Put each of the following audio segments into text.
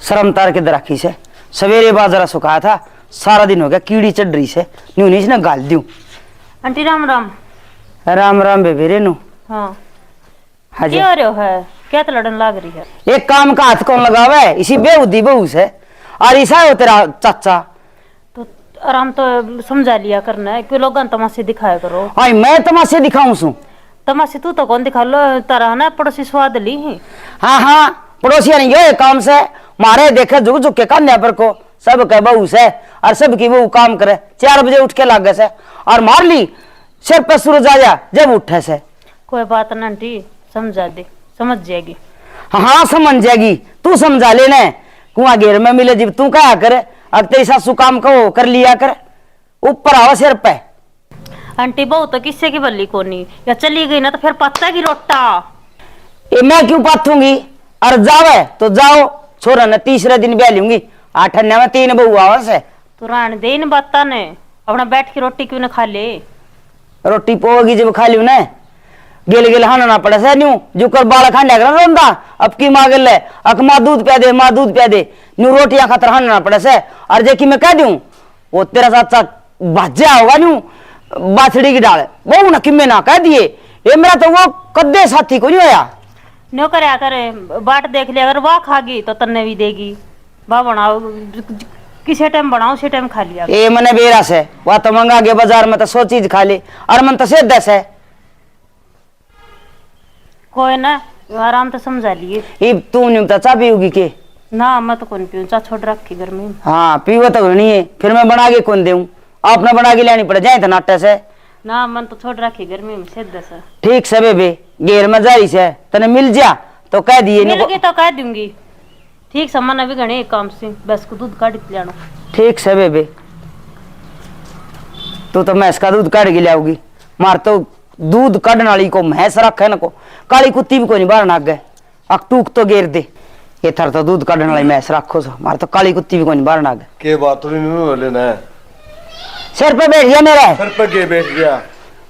शर्म तार के दराखी से सवेरे बाजरा सुखाया था, सारा दिन हो गया कीड़ी चढ़ रही से न्यू नहीं ना गाल दूं। आंटी राम राम। राम राम बेबे रेनू। हाँ हाँ जी। क्या रहे हो है, क्या तो लड़न लाग रही है? एक काम का हाथ कौन लगावे, इसी बेहुदी बहू से। और ऐसा हो तेरा चाचा तो आराम तो समझा लिया करना है, क्यों लोग तमाशे दिखाया करो। आई मैं तमाशे दिखाऊं सू? तमाशे तू तो कौन दिखा लो, तरह ना पड़ोसी स्वाद ली ही। हाँ हाँ पड़ोसिया नहीं यो काम से मारे देखे झुक झुक के कन्या पर को सब के बहू से, और सबकी बहू काम करे 4 बजे उठ के लागे से और मार ली सिर पे सूरज आ जा जब उठे से। कोई बात ना आंटी, समझा दे, समझ जाएगी। हाँ समझ जाएगी, तू समझा लेना। कुआं घेर में मिले जब तू कहा करे, अब तेरी सासू काम को कर लिया कर, ऊपर आओ सिर पे। आंटी बहू तो किससे की बल्ली कोनी, या चली गई ना तो फिर पत्ता की रोटा। ये मैं क्यों पाथूंगी, और जावे तो जाओ, छोरा ने तीसरे दिन ब्याह लूंगी, 8 अन्ना में 3 बहू आवा से। तू रान दे इन बाता ने, अपना बैठ की रोटी क्यों ना खा ले। रोटी पोगी जब खा लियो ने, गेल गेल हाना ना पड़े से न्यू जो कर बाल खांडा कर रोंदा, अब की मांग ले अक मां दूध पिया दे, मां दूध पिया दे, न्यू रोटियां खातर हाना ना पड़े से। और जे की मैं कह दूं वो तेरा साथ भाज्या होगा न्यू बाछड़ी की डाल, वो ना किमे ना कह दिए, ये मेरा तो वो कद्दे साथी को नहीं होया। न्यो करे करे बाट देख लिया, अगर वाह खागी तो तन्ने भी देगी। वाह बनाओ किसी टाइम बनाओ उसी टाइम खा लिया। ए मने बेरा से वह तो मंगा के बाजार में तो 100 चीज खा ले, और मन तो से 10 है। कोई ना आराम तो समझा लिए। ये तू नहीं तो चा पीऊगी के? ना मैं तो कौन पीऊं, चा छोड़ रखी घर में। हाँ पीवा तो नहीं है, फिर मैं बना के कौन दूं, आपने बना के लानी पड़े जाए तो नाटे से। ना मन तो छोड़ रखी घर में सीधा सा। ठीक से बेबे घेर में जारी से तने मिल जा तो कह दिए मिल गई तो कह दूंगी। ठीक सामान अभी घने काम से बस को दूध काट के लाना। ठीक से बेबे, तू तो भैंस का दूध काट के लाओगी, मार तो दूध काटने वाली को भैंस रखे न को, काली कुत्ती भी को नहीं बाहर नाग गए, अकटूक तो घेर दे। ये थर तो दूध काटने वाली भैंस रखो सो, मार तो काली कुत्ती भी को नहीं बाहर नाग गए। के बात नहीं लेना है, सिर पे बैठ गया मेरे। सर पे के बैठ गया?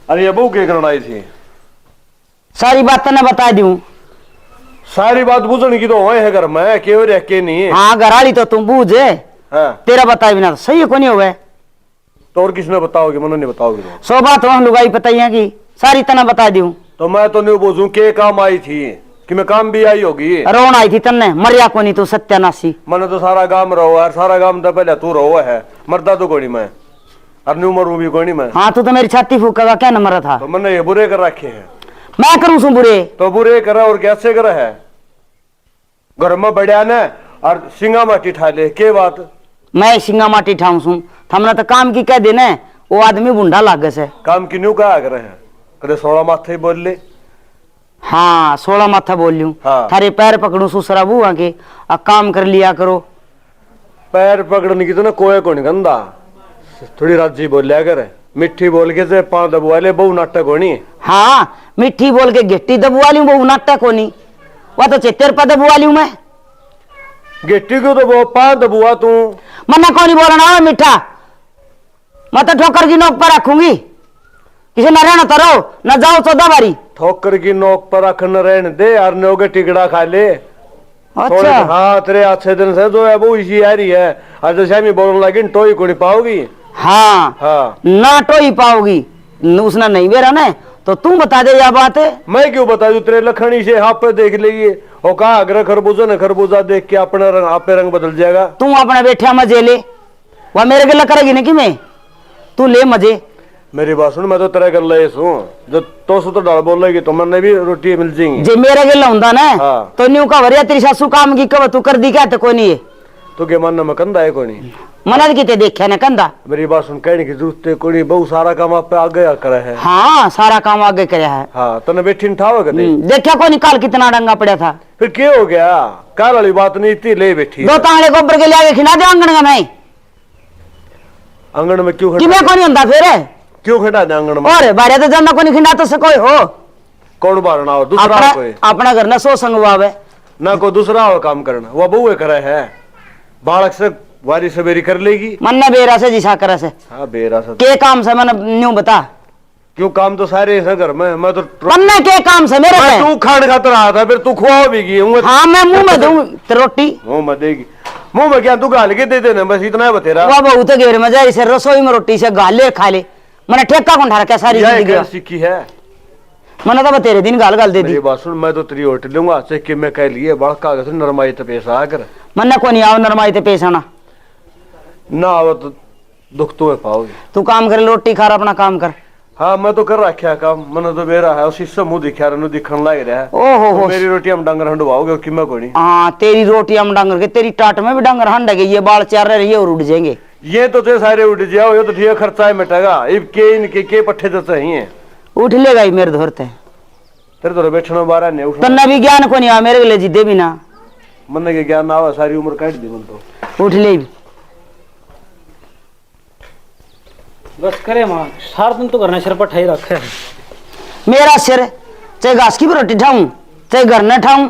अरे ये बहू के करना आई थी, सारी बात तने बता दूं। सारी बात बुझने की तो वही है घर में, के रह के नहीं है। हाँ घराली तो तुम बूझ, हाँ। तेरा बताए बिना तो सही को नहीं होगा। तो और किसने बताओगे, मनो नहीं बताओगे तो? 100 बात वहां लुगाई बताइए की सारी तना बता दूं। तो मैं तो नहीं बोझू के काम आई थी, कि मैं काम भी आई होगी। रोन आई थी तन्ने, मरिया को नहीं तू सत्यानाशी। मैंने तो सारा गांव रहो है, सारा गांव तो पहले तू रहो है, मरदा तो कोनी मैं, और न्यू मरू भी कोनी मैं। हाँ तू तो मेरी छाती फूकेगा, क्या न मरा था? तो मैंने ये बुरे कर रखे हैं। मैं करूं सु बुरे? तो बुरे करे और कैसे करे है? घर में बढ़िया ने और सिंगा माटी ठा ले, के बात? मैं सिंगा माटी ठाऊं सू, हमने तो काम की कह देने, वो आदमी बुंडा लागे से। काम की न्यू कहा करे है, कदे 16 माथे बोल ले। हाँ 16 माथा बोल लूं। हाँ। थारे पैर पकड़ू सुसरा बुआ के, काम कर लिया करो। पैर पकड़ने की तो ना कोई को नहीं गंदा, थोड़ी राजी बोल लिया करे, मिट्टी बोल के से 5 दबुआ ले, बहु नाटक होनी। हाँ मिट्टी बोल के गिट्टी दबुआ लूं, वो नाटक होनी, वह तो 73 पर दबुआ लूं मैं। गिट्टी को तो वो 5 दबुआ तू मन्ना कौन बोलना मीठा, मैं तो ठोकर की नोक पर रखूंगी, किसी न रहना तो रहो न जाओ 14 बारी। ठोकर की नोक पर रखन रहने दे, और नोगे टिकड़ा खा ले। अच्छा हाँ तेरे अच्छे दिन से जो है वो इसी आ रही है, आज जैसे बोलने लगी टोई को नहीं पाओगी। हाँ हाँ ना तो ही पाओगी, उसने नहीं बेरा ना तो तू बता दे यह बात है। मैं क्यों बता दू, तेरे लखनी से हाथ पे देख लेगी, और कहा अगर खरबूजा ने खरबूजा देख के अपना रंग आपे रंग बदल जाएगा। तू अपने बैठा मजे ले, वह मेरे गला करेगी ना कि मैं, तू ले मजे। मेरी बात सुन, मैं तो तेरे गल जो तो डाल बोल रही तो मैंने भी रोटी मिल जाएगी। जे मेरे गला होता ना हाँ। तो न्यू का वरिया तेरी सासू काम की कब तू कर दी क्या तो कोई नहीं है। तो के मन में कंधा है कोनी, मनद की ते देखा ना कंधा। मेरी बात सुन, कहने की जरूरत कोनी, बहुत सारा काम आप पे आगे करे है। हाँ सारा काम आगे कराया है। हाँ तने बैठी ठाओ कदे देखा कोई निकाल कितना डंगा पड़ा था। फिर क्या हो गया, काल वाली बात नहीं थी, ले बैठी 2 तांगड़े गोबर के लिया खिला दे आंगन का मैं। आंगन में क्यों कि मैं कौन होता फिर, क्यों खड़ा दे आंगन में? और बारे तो जाना कोई खिंडा तो सको हो, कौन बारना हो दूसरा कोई? अपना घर ना सो संगवावे ना कोई दूसरा हो काम करना, वो बउए करे है, बालक से वारी सवेरी कर लेगी। मन बेरा से जिसा करे से। हाँ बेरा से के काम से मन न्यू बता, क्यों काम तो सारे है घर में, मैं तो मन के काम से मेरे पे। तू खान खाता रहा था, फिर तू खुआ भी गई। हाँ मैं मुंह में दूं रोटी, मुंह में देगी। मुंह में क्या तू गाल के दे देना, बस इतना है बतेरा। वाह बहुत गेर मजा इसे रसोई में रोटी से गाले खा ले, मैंने ठेका कौन ठहरा क्या सारी जिंदगी सीखी है मैंने तो तेरे दिन गाल गाल दे दी। मेरी बात सुन, मैं तो तेरी होटल लूंगा कि मैं कह लिए बड़का नरमाई तो पेश आ कर मन्ना को नहीं आओ नरमाई ते पेश आना ना आओ तो दुख तो पाओगे। तू काम कर, रोटी खा अपना काम कर। हाँ मैं तो कर रखा काम, मैंने तो बेरा है उसी से मुंह दिखा रहा दिखने लग रहा है। ओहो हो मेरी रोटी हम डंगर हंडवाओगे कि मैं कोई नहीं। हाँ तेरी रोटी हम डांगर के, तेरी टाट में भी डांगर हंड गई, ये बाल चार रहे और उड़ जाएंगे। ये तो थे सारे उठ जाओ, ये तो ठीक खर्चा मिटेगा। के इनके पट्टे तो चाहिए उठ लेगा ही मेरे धोरते तेरे तो बैठने बारह नहीं उठ तन्ना भी ज्ञान को नहीं आ मेरे लिए जिदे भी ना मन के ज्ञान ना आवा, सारी उम्र काट दी मन तो। उठ ले भी बस करे माँ, सारा दिन तो करना सिर पर ठाई रखे है। मेरा सिर चाहे घास की भी रोटी ठाऊं, चाहे घर न ठाऊं,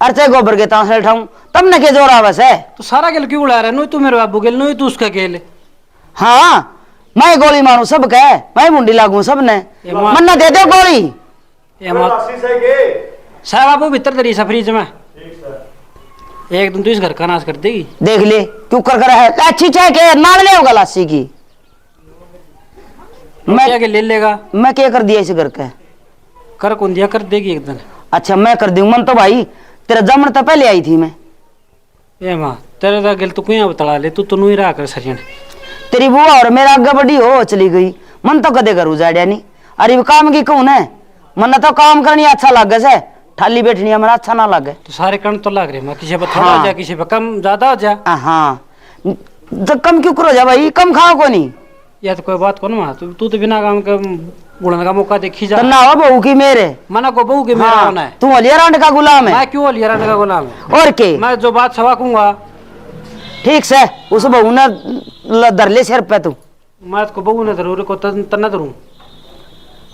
और चाहे गोबर के तांसले ठाऊं, तब न के जोर आवस है। तो सारा गेल क्यों उड़ा रहा है? नु तू मेरे बाबू गेल, नु तू उसका गेल। हाँ मैं गोली मारू सब कह, मैं मुंडी लागू सब ने, मन्ना दे दो गोली। ये माँ साहब बाबू भीतर तेरी सफरीज में एक दिन तू इस घर का नाश कर देगी। देख ले क्यों कर है, अच्छी चाय के नाल ले होगा लासी की। मैं क्या ले लेगा? मैं क्या कर दिया इस घर का? कर कौन दिया? कर देगी एक दिन। अच्छा मैं कर दूं मन तो भाई तेरा जमन तो पहले आई थी मैं। ये माँ तेरे का गेल तू क्यों बतला ले, तू तो नु ही रहा कर सजन। तेरी बुआ और मेरा आगे बड़ी हो चली गई, मन तो कदे करूँ जाड़िया नहीं। अरे काम की कौन है, मन तो काम करनी अच्छा लगे से, ठाली बैठनी हमारा अच्छा ना लगे। तो सारे कण तो लग रहे मैं, किसी पर थोड़ा हाँ। हो जा, किसी पर कम ज्यादा हो जा। हाँ तो कम क्यों करो जा भाई, कम खाओ को नहीं। या तो कोई बात को ना, तू तो बिना काम के बुलाने का मौका देखी जा। ना हो बहू की मेरे मना को बहू के मेरा होना है। तू अलिया रांड का गुलाम है। मैं क्यों अलिया रांड का गुलाम है? और के मैं जो बात सवा कहूंगा ठीक से उस बहू ने धर ले सिर पे तू। मैं तो बहू ने जरूर को तना धरूं।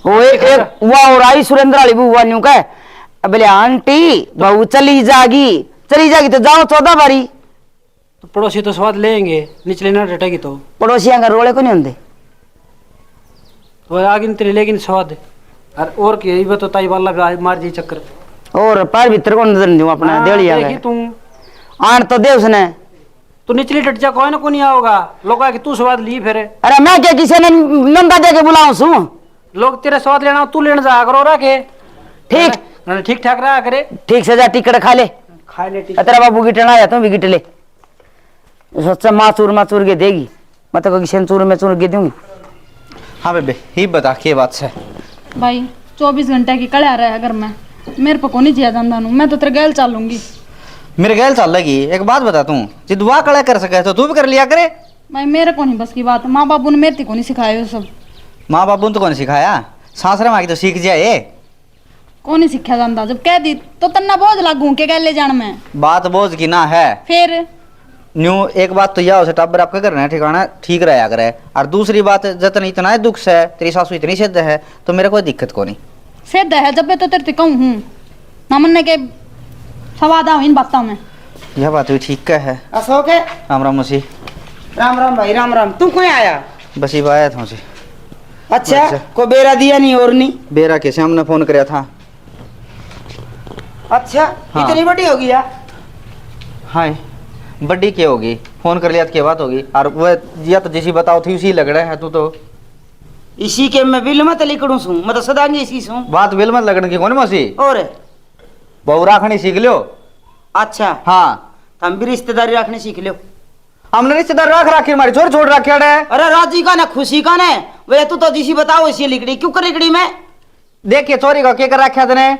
वो एक वाह और आई सुरेंद्र वाली बुआ न्यू कह, बोले आंटी बहू चली जागी तो जाओ 14 बारी। तो पड़ोसी तो स्वाद लेंगे, निचले ना डटेगी तो पड़ोसियां का रोले को नहीं होंगे। तो आगे तेरे लेकिन स्वाद और की तो ताई वाला मार जी चक्कर। और पैर भीतर को नजर नहीं अपना देड़िया देखी तुम आन तो दे उसने। तो निचली डट जा, कोई ना कोई नहीं आओगा लोग कि तू स्वाद ली फिर। अरे मैं क्या किसी ने नंदा दे के बुलाऊं सू? लोग तेरे स्वाद लेना तू लेने जा करो रखे ठीक ठीक ठाक रहा करे। ठीक से जा टिकट खा ले, खा ले तेरा बाबू गिटना आया तो भी गिट ले। सोचा माचूर के देगी, मैं तो किसी चूर में चूर के दूंगी। हाँ बेबे ही बता के बात है भाई 24 घंटे की कड़े आ रहा है घर में, मेरे को नहीं जिया जाता हूँ, मैं तो तेरे गैल चल लूंगी। मेरे गैल चल लगी। एक बात बता, तू जिद दुआ कड़ा कर सके तो तू भी कर लिया करे। भाई मेरे को नहीं बस की बात, माँ बाबू ने मेरे को नहीं सिखाया सब। माँ बाबू ने तो कौन सिखाया, सासरे माँ की तो सीख जाए। कौन नहीं सिखाया जाता, जब कह दी तो तन्ना बोझ लागू के गैल ले जान में। बात बोझ की ना है फिर न्यू एक बात तो यह टब्बर आपका करना है ठिकाना ठीक रहा करे। और दूसरी बात जतन इतना है दुख से तेरी सासू इतनी सिद्ध है तो मेरे कोई दिक्कत को नहीं। सिद्ध है जब तो तेरे कहूँ हूँ ना मनने के सवाद आओ इन बातों में। यह बात भी ठीक का है। अशोक है राम राम मसी। राम राम भाई राम राम। तू क्यों आया? बस ही आया था मुझे। अच्छा को बेरा दिया नहीं और नहीं? बेरा कैसे हमने फोन कराया था। अच्छा हाँ। इतनी बड़ी होगी यार? हाँ बड्डी क्या होगी, फोन कर लिया तो क्या बात होगी। और वह या तो जैसी बताओ थी उसी लग रहा है तू तो। इसी के मैं बिल मत लिखूं सू, मैं तो सदांगी इसी सू। बात बिल मत लगने की कौन मसी और बहु राखनी सीख लियो। अच्छा हाँ हम भी रिश्तेदारी रखने सीख लो। हमने रिश्तेदार रख रखी हमारी छोड़ छोड़ रखे है। अरे राजी का ना खुशी का ना वे तू तो जिसी बताओ इसी लिखड़ी क्यों कर लिखड़ी में? देखिए चोरी का क्या कर रखा तने।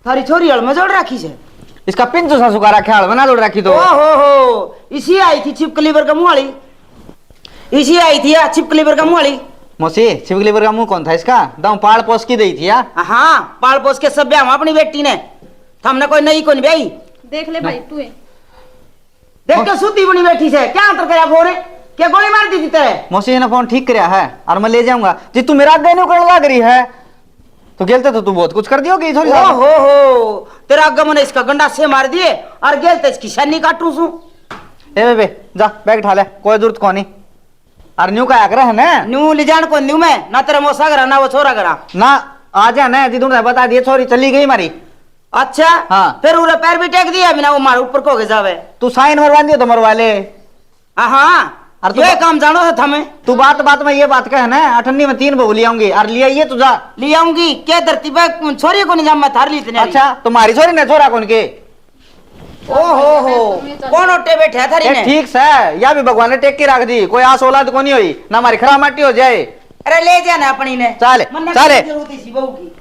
थारी छोरी हल में जोड़ रखी से इसका पिंचू सासू का रखा हल बना जोड़ रखी तो। ओ हो इसी आई थी छिपकलीवर का मुंह वाली, इसी आई थी या छिपकलीवर का मुंह वाली। मोसी छिपकलीवर का मुंह कौन था इसका? दाऊ पाल पोस की दी थी या? हाँ पाल पोस के सब ब्याह अपनी बेटी ने, हमने कोई नई कौन ब्याही। देख ले भाई तू देख के सूती बनी बैठी से क्या अंतर करा फोरे क्या गोली मार दी थी तेरे? मोसी ने फोन ठीक कराया है और मैं ले जाऊंगा जी। तू मेरा आगे नहीं करने लग रही है तो गेलते तो तू बहुत कुछ कर दियोगी थोड़ी। ओ हो तेरा आगमन इसका गंडा से मार दिए और गेलते इसकी शनी काटू सू। ए बेबे जा बैग उठा ले, कोई जरूरत को नहीं। और न्यू का आग्रह है ना न्यू ले जान को न्यू में ना तेरा मोसा करा ना वो छोरा करा ना आ जा ना जी तुमने बता दिए छोरी चली गई मारी। अच्छा हाँ। फिर उरे पैर भी टेक दिया बिना वो मार ऊपर को के जावे। तू साइन मरवा दियो तो मरवा ले। हाँ और तू ये काम जानो है थमे। तू बात बात में ये बात कहे ना, 98 में 3 बहू ले आऊंगी और लिया ये तुझा। ले आऊंगी क्या धरती पे छोरी को नहीं जम थार ली इतने। अच्छा तुम्हारी छोरी ने छोरा कौन के? ओहो कौन उठे बैठे है थारी ये ने। ठीक से या भी भगवान ने टेक के रख दी, कोई आस औलाद को नहीं हुई ना, हमारी खराब माटी हो जाए। अरे ले जाना अपनी ने। चले मन्ना चले। की जरूरत इसी बहू की।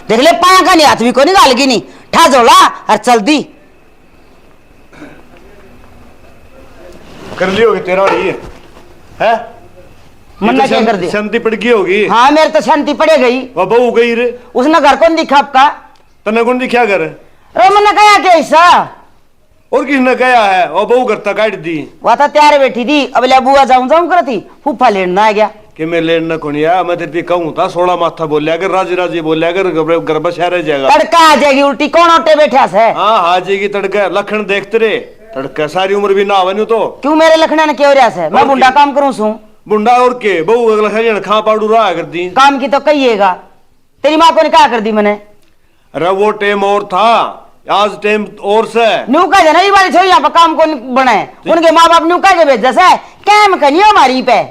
देख ले पाया का नहीं हाथ भी को निकाल की नहीं ठा जोला और चल दी। कर ली होगी तेरा और ये है मन्ना क्या कर दी। शांति पड़ गई होगी। हाँ मेरे तो शांति पड़े गई। वो बहू गई रे, उसने घर कौन दिखा आपका। तने कौन दिखा कर? अरे मन्ना कहा क्या ऐसा। और किसने कहा है? वो बहू करता काट दी वह तो तैयार बैठी थी अब ले बुआ जाऊं जाऊं करती फूफा लेना आ गया कि मैं लेना कौन या मैं तेरे पे कहूं था 16 माथा बोलिया कर, राजी राजी बोलिया कर, घर बस रह जाएगा। तड़का आ जाएगी उल्टी कौन उठे बैठा से। हाँ हाँ जाएगी तड़का, लखन देखते रे तड़का, सारी उम्र भी ना आवनु तो क्यों मेरे लखना ने क्यों रहा से। मैं बुंडा काम करूं सू बुंडा और के बहू अगला खा खा पाड़ू रहा कर दी। काम की तो कहिएगा। तेरी माँ को ने क्या कर दी मैंने। अरे वो टाइम और था, आज टाइम और से। न्यू का जना ये वाली छोरी यहाँ पर काम कौन बनाए। उनके माँ बाप न्यू का के भेज जैसे कैम कनियो हमारी पे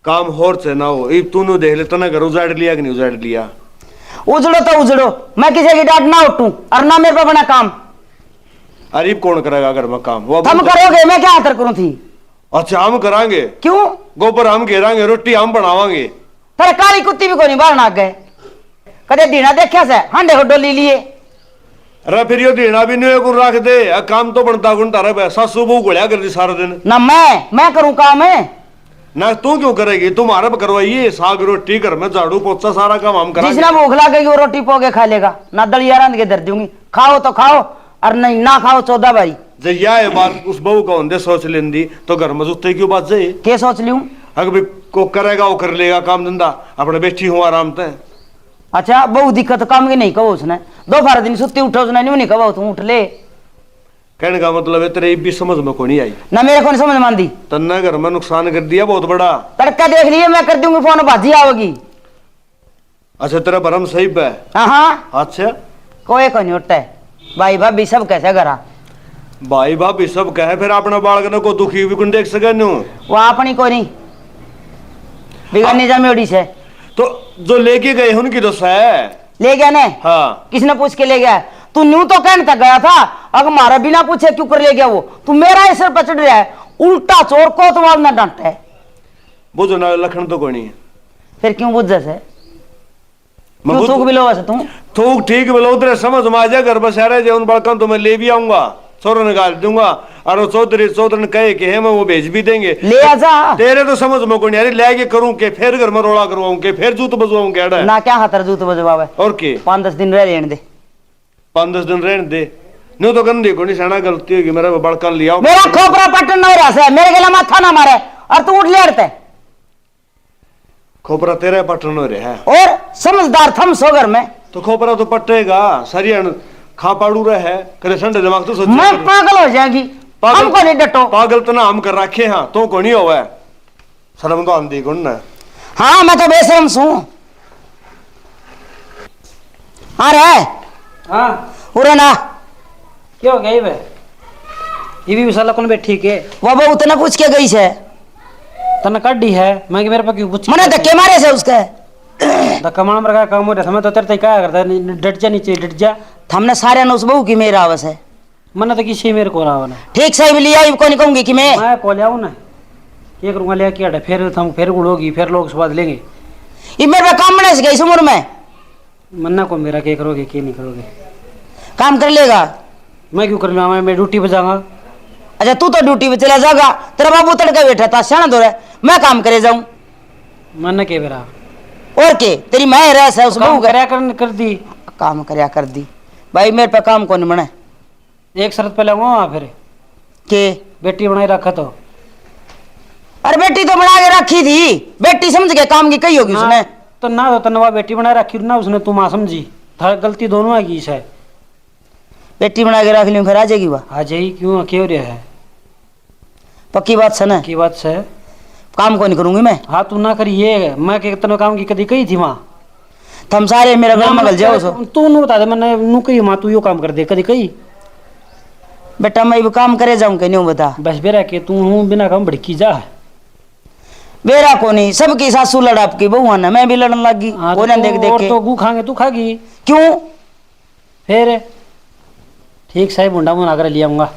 काम होर से ना हो। अब तूने देख ले तना घर उजाड़ लिया कि नहीं उजाड़ लिया। उजड़ो तो उजड़ो, मैं किसी की डांट ना उठूं और ना मेरे पे बना काम। अरे कौन करेगा घर में काम? वो तुम करोगे मैं क्या हाथर करूं थी। अच्छा हम करांगे, क्यों गोबर हम घेरांगे, रोटी हम बनावांगे। तेरे काली कुत्ती भी को नहीं बाहर नाग गए कदे दीना देखा से हांडे हो डोली लिए। अरे फिर ये देना भी नहीं को रख दे, काम तो बनता गुण तारा सासू बहू गोलिया कर दी सारा दिन। ना मैं करूं काम है ना तू क्यों करेगी? तुम्हारा करवाइए साग रोटी घर में झाड़ू पोछा सारा काम हम करांगे। जिसने भूख लागेगी वो रोटी पोगे खा लेगा ना दलिया रांध के दर दूंगी। खाओ तो खाओ और नहीं ना खाओ 14 बारी। जब यह बात उस बहू का होंदे सोच लेंदी तो घर में जुत्ते क्यों बात जाए? के सोच लूं। अगर भी को करेगा वो कर लेगा काम धंधा, अपने बैठी हूँ आराम से। अच्छा बहुत दिक्कत काम की नहीं कहो उसने। 2 दिन सुत्ती उठो उसने नहीं कहो तुम उठ ले। कहने का मतलब है तेरे भी समझ में को नहीं आई ना मेरे को नहीं समझ मान दी। तन्ने घर में नुकसान कर दिया बहुत बड़ा। तड़का देख लिए मैं कर दूंगी फोन भाजी आओगी। अच्छा तेरा भरम सही है। हाँ अच्छा कोई को नहीं उठता है भाई भाभी सब कैसे करा। भाई भाभी सब कहे फिर अपना बालक को दुखी भी कौन देख सके नु? वो अपनी को नहीं बिगड़नी जमेड़ी से तो जो लेके गए उनकी तो है ले गया ने। हाँ किसने पूछ के ले गया। तू न्यू तो कहने तक गया था अगर मारा बिना पूछे क्यों कर ले गया वो। तू मेरा ही सिर पर चढ़ रहा है उल्टा चोर को तो ना डांटा है। बुझो ना लखन तो कोई नहीं है। फिर क्यों बुझ से मैं क्यों बुझ- थूक बिलो वैसे तू। तो ठीक बोलो उधर समझ में आ जाए घर बस रहे उन बड़का तो मैं ले भी आऊंगा, छोरा निकाल दूंगा और वो चौधरी कहे कि है मैं वो भेज भी देंगे। ले आ जा तेरे तो समझ में कोई नहीं। अरे ले के करूं के फिर घर में रोड़ा करवाऊं के फिर जूत बजवाऊं क्या ना क्या हाथर जूत बजवावे। और के 5-10 दिन रह लेने दे। 5-10 दिन रहने दे। नहीं तो गंदी को नहीं सेना गलती होगी मेरा बड़का लिया मेरा खोपरा पटन न हो रहा से मेरे गला माथा ना मारे और तू उठ लेड़ते खोपरा तेरे पटन हो रहा है और समझदार थम सो घर में। तो खोपरा तो पटेगा सरियन खा पाड़ू रहा है करे ठंडे दिमाग तो सोच मैं पागल हो जाएगी। हमको नहीं डटो। पागल तो ना हम कर रखे हाँ तो को नहीं होगा शर्म तो आंधी गुण ना। हाँ मैं तो बेशरम सू। हाँ रे हाँ उरे ना क्या हो गया ये भी विशाला कौन बैठी के वो बहुत ना पूछ के गई से तना काटी है मैं कि मेरे पर क्यों पूछ मने धक्के मारे से उसके। धक्का मार मर का काम हो रहा था मैं तो तेरे क्या करता है डट जा नीचे डट जा हमने सारे नुस बहू की मेरा आवस है मना तो किसी मेरे को रहा ना ठीक सही लिया को नहीं कहूंगी कि मैं को ले आऊँ ना ये करूँगा ले क्या फिर हम फिर गुड़ोगी फिर लोग स्वाद लेंगे ये मेरे पे काम बने से गई इस उम्र में। मन्ना को मेरा क्या करोगे क्या नहीं करोगे काम कर लेगा। मैं क्यों कर लूँगा मैं ड्यूटी पे जाऊँगा। अच्छा तू तो ड्यूटी पे चला जाएगा तेरा बाबू तड़के बैठा था शाना दो रहा मैं काम करे जाऊं। मन्ना के मेरा और के तेरी मैं रह से उस बहू काम कर दी काम करया कर दी भाई मेरे पे काम कौन बने। एक शर्त पे लगाऊंगा वहाँ फिर के बेटी बनाई रखा तो अरे बेटी तो बना के रखी थी बेटी समझ के काम की कही होगी उसने। तो ना तो तनवा बेटी बना रखी ना उसने तुम आ समझी था गलती दोनों आगी है बेटी बना के रख ली फिर आ जाएगी वह आ जाई क्यों क्यों रहा है पक्की बात से ना की बात से काम को नहीं करूंगी मैं। हाँ तू ना करिए मैं कितना काम की कदी कही थी वहाँ थम सारे मेरा घर में गल जाओ सो तू नु बता दे मैंने नु कही मां तू यो काम कर दे कदी कही बेटा मैं भी काम करे जाऊं के नहीं बता बस बेरा के तू हूं बिना काम भड़की जा बेरा को नहीं सबकी सासू लड़ा आपकी बहू ने मैं भी लड़न लग गई हाँ, वो ना देख देख और के तो गू खाएंगे तू खागी क्यों फिर ठीक सही मुंडा मुना कर ले आऊंगा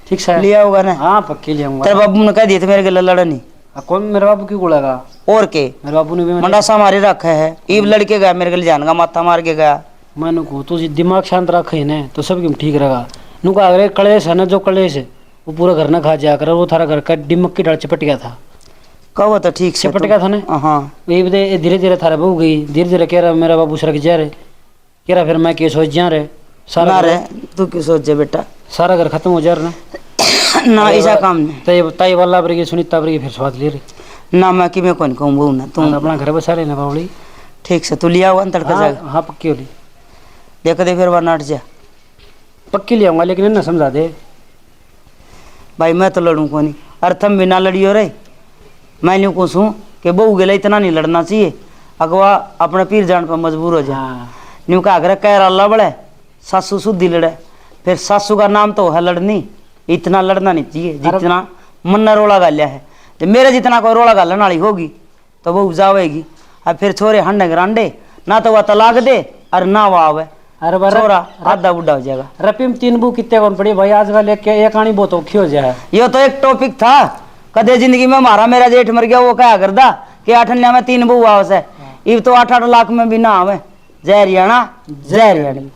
ठीक से लिया होगा ना हाँ पक्के ले आऊंगा तेरे बाबू ने कह दिया था मेरे गले लड़नी कौन मेरे बाबू क्यों गुड़ेगा और के मेरे बाबू ने भी मंडासा मारे रखा है ईब लड़के गया मेरे गले जान का माथा मार के गया मैंने को तू दिमाग शांत रखे ने तो सब क्यों ठीक रहेगा नु का अरे कलेश है ना जो कलेश है वो पूरा घर ना खा जाया कर वो थारा घर का डिमक की डाल चपट गया था कहो तो ठीक से चपट गया था ना हाँ ये धीरे धीरे थारा बहू गई धीरे धीरे कह रहा मेरा बाबू सड़क जा रहे कह रहा फिर मैं के सोच जा रहे ना रे तू क्यों सोचे बेटा सारा घर खत्म हो जा रहा ना ना ऐसा काम नहीं ताई वाला बरेगी सुनीता बरेगी फिर स्वाद ले रही ना मैं कि मैं कौन कहूँ बहू ना तुम अपना घर बसा लेना बावली ठीक से तू लिया हुआ ना तड़का जाएगा हाँ पक्की वाली देखो दे फिर वह नाट जा पक्की ले आऊंगा लेकिन ना समझा दे भाई मैं तो लड़ूं को नहीं अरे तुम भी ना लड़ियो रे मैं यूँ पूछूँ कि बहू गेला इतना नहीं लड़ना चाहिए अगवा अपने पीर जान पर मजबूर हो जाए न्यू का आग्रह कह रहा बड़े सासू शुद्धि लड़े फिर सासू का नाम तो है लड़नी इतना लड़ना नहीं चाहिए जितना मन ने रोड़ा गालिया है तो मेरे जितना कोई रोड़ा गालन वाली होगी तो वो जावेगी अब फिर छोरे हंडे गरांडे ना तो वह तलाक दे और ना वह आवे अरे छोरा आधा बुढ़ा हो जाएगा रपीम 3 बू कितने कौन पड़ी भाई आजकल एक आनी बहुत औखी हो जाए ये तो एक टॉपिक था कदे जिंदगी में हमारा मेरा जेठ मर गया वो क्या करदा कि 8 अन्या में 3 बहू आवस है इब तो 8-8 लाख में भी ना आवे जय हरियाणा जय हरियाणा।